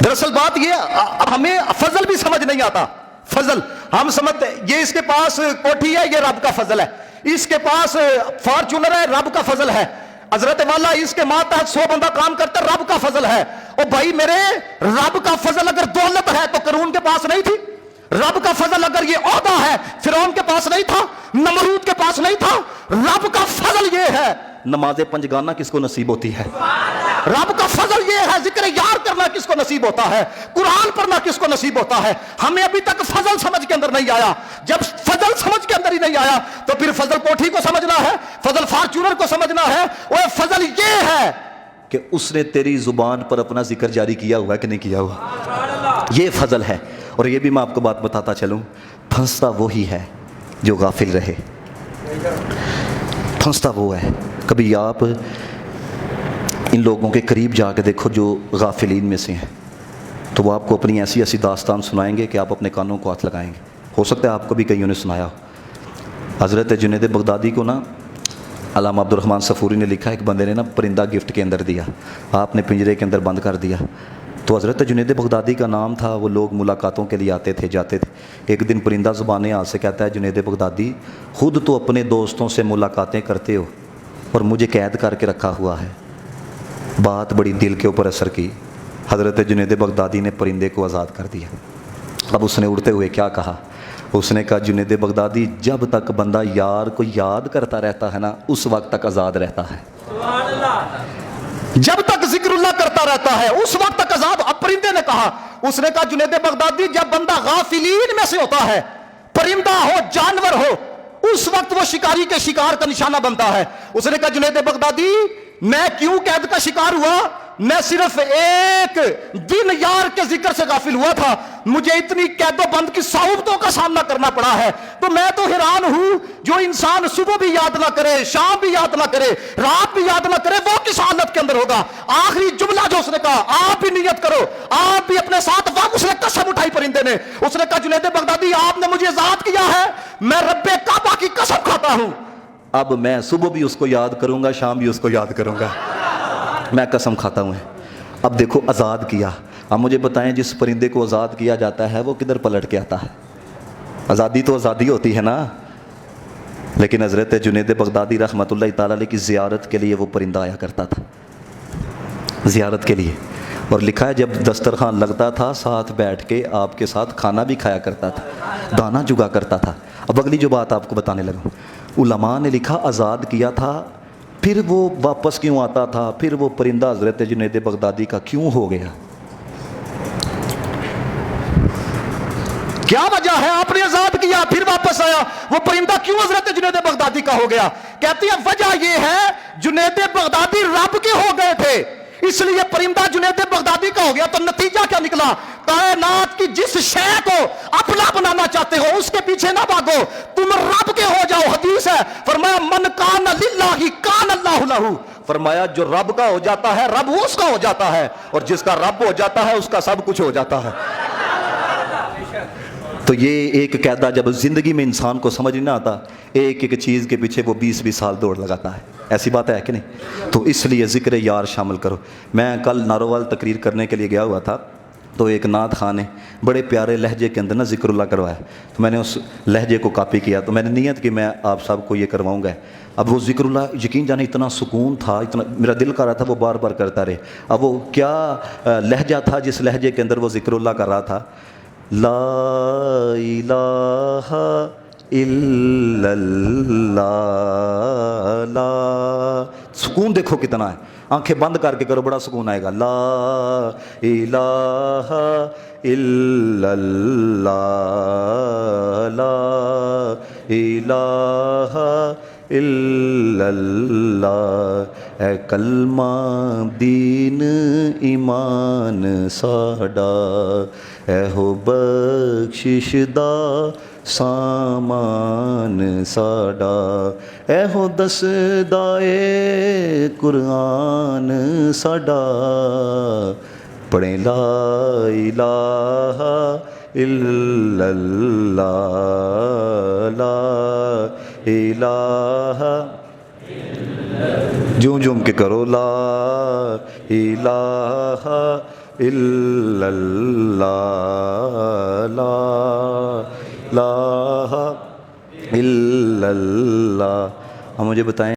دراصل بات یہ، ہمیں فضل بھی سمجھ نہیں آتا. فضل ہم سمجھتے یہ اس کے پاس کوٹھی ہے، یہ رب کا فضل ہے. اس کے پاس فارچونر ہے، رب کا فضل ہے. حضرت والا اس کے ماتحت 100 بندہ کام کرتا ہے، رب کا فضل ہے. اور بھائی میرے، رب کا فضل اگر دولت ہے تو قارون کے پاس نہیں تھی. رب کا فضل اگر یہ عہدہ ہے، فرعون کے پاس نہیں تھا، نمرود کے پاس نہیں تھا. رب کا فضل یہ ہے، نماز پنجگانہ کس کو نصیب ہوتی ہے؟ رب کا فضل یہ ہے، ذکر یار کرنا کس کو نصیب ہوتا ہے؟ قرآن پڑھنا کس کو نصیب ہوتا ہے؟ ہمیں ابھی تک فضل سمجھ کے اندر نہیں آیا. جب فضل سمجھ کے اندر ہی نہیں آیا تو پھر فضل کوٹھی کو سمجھنا ہے، فضل فارچونر کو سمجھنا ہے. وہ فضل یہ ہے کہ اس نے تیری زبان پر اپنا ذکر جاری کیا ہوا ہے کہ نہیں کیا ہوا. یہ فضل ہے. اور یہ بھی میں آپ کو بات بتاتا چلوں، پھنستا وہی ہے جو غافل رہے. پھنستا وہ ہے. کبھی آپ ان لوگوں کے قریب جا کے دیکھو جو غافلین میں سے ہیں، تو وہ آپ کو اپنی ایسی ایسی داستان سنائیں گے کہ آپ اپنے کانوں کو ہاتھ لگائیں گے. ہو سکتا ہے آپ کو بھی کئیوں نے سنایا ہو. حضرت جنید بغدادی کو نا علامہ عبد الرحمن صفوری نے لکھا، ایک بندے نے نا پرندہ گفٹ کے اندر دیا، آپ نے پنجرے کے اندر بند کر دیا. تو حضرت جنید بغدادی کا نام تھا، وہ لوگ ملاقاتوں کے لیے آتے تھے جاتے تھے. ایک دن پرندہ زبان حال سے کہتا ہے، جنید بغدادی خود تو اپنے دوستوں سے ملاقاتیں کرتے ہو اور مجھے قید کر کے رکھا ہوا ہے. بات بڑی دل کے اوپر اثر کی. حضرت جنید بغدادی نے پرندے کو آزاد کر دیا. اب اس نے اڑتے ہوئے کیا کہا؟ اس نے کہا، جنید بغدادی جب تک بندہ یار کو یاد کرتا رہتا ہے نا، اس وقت تک آزاد رہتا ہے. جب تک ذکر اللہ کرتا رہتا ہے اس وقت تک آزاد. اب پرندے نے کہا، اس نے کہا، جنید بغدادی جب بندہ غافلین میں سے ہوتا ہے، پرندہ ہو جانور ہو، اس وقت وہ شکاری کے شکار کا نشانہ بنتا ہے. اس نے کہا، جنید بغدادی میں کیوں قید کا شکار ہوا؟ میں صرف ایک دن یار کے ذکر سے غافل ہوا تھا، مجھے اتنی قید و بند کی صعوبتوں کا سامنا کرنا پڑا ہے. تو میں تو حیران ہوں، جو انسان صبح بھی یاد نہ کرے، شام بھی یاد نہ کرے، رات بھی یاد نہ کرے، وہ کس حالت کے اندر ہوگا؟ آخری جملہ جو اس نے کہا، آپ بھی نیت کرو، آپ بھی اپنے ساتھ وقت. اس نے قسم اٹھائی پرندے نے. اس نے کہا، جنید بغدادی آپ نے مجھے آزاد کیا ہے، میں رب کعبہ کی قسم کھاتا ہوں، اب میں صبح بھی اس کو یاد کروں گا، شام بھی اس کو یاد کروں گا، میں قسم کھاتا ہوں. اب دیکھو آزاد کیا. اب مجھے بتائیں، جس پرندے کو آزاد کیا جاتا ہے وہ کدھر پلٹ کے آتا ہے؟ آزادی تو آزادی ہوتی ہے نا. لیکن حضرت جنید بغدادی رحمۃ اللہ تعالی علیہ کی زیارت کے لیے وہ پرندہ آیا کرتا تھا، زیارت کے لیے. اور لکھا ہے جب دسترخوان لگتا تھا ساتھ بیٹھ کے آپ کے ساتھ کھانا بھی کھایا کرتا تھا، دانا جگا کرتا تھا. اب اگلی جو بات آپ کو بتانے لگا، علماء نے لکھا آزاد کیا تھا، پھر وہ واپس کیوں آتا تھا؟ پھر وہ پرندہ حضرت جنید بغدادی کا کیوں ہو گیا؟ کیا وجہ ہے؟ آپ نے آزاد کیا پھر واپس آیا، وہ پرندہ کیوں حضرت جنید بغدادی کا ہو گیا؟ کہتی ہے وجہ یہ ہے، جنید بغدادی رب کے ہو گئے تھے، اس لیے پرندہ جنید بغدادی کا ہو گیا. تو نتیجہ کیا نکلا؟ کائنات کی جس شے کو اپنا بنانا چاہتے ہو اس کے پیچھے نہ بھاگو، تم رب کے ہو جاؤ. حدیث ہے، فرمایا من کان للہ کان اللہ لہ. فرمایا جو رب کا ہو جاتا ہے رب اس کا ہو جاتا ہے، اور جس کا رب ہو جاتا ہے اس کا سب کچھ ہو جاتا ہے. تو یہ ایک قاعدہ جب زندگی میں انسان کو سمجھ نہیں آتا، ایک ایک چیز کے پیچھے وہ 20 سال دوڑ لگاتا ہے. ایسی بات ہے کہ نہیں؟ تو اس لیے ذکر یار شامل کرو. میں کل ناروال تقریر کرنے کے لیے گیا ہوا تھا، تو ایک نعت خان نے بڑے پیارے لہجے کے اندر نا ذکر اللہ کروایا. تو میں نے اس لہجے کو کاپی کیا، تو میں نے نیت کہ میں آپ سب کو یہ کرواؤں گا. اب وہ ذکر اللہ یقین جانے اتنا سکون تھا، اتنا میرا دل کر رہا تھا وہ بار بار کرتا رہے. اب وہ کیا لہجہ تھا جس لہجے کے اندر وہ ذکر اللہ کر رہا تھا؟ لا الہ الا اللہ. لا، سکون دیکھو کتنا ہے، آنکھیں بند کر کے کرو بڑا سکون آئے گا. لا الہ الا اللہ، لا الہ الا اللہ. اے کلمہ دین ایمان ساڈا، اے ہو بخشش دا سامان ساڈا، اے ہو دسدا اے قرآن ساڈا. پڑھیں لا الہ الا اللہ، لا الہ جھوم جھوم کے کرو لا الہ الا اللہ لا الہ الا اللہ. اب مجھے بتائیں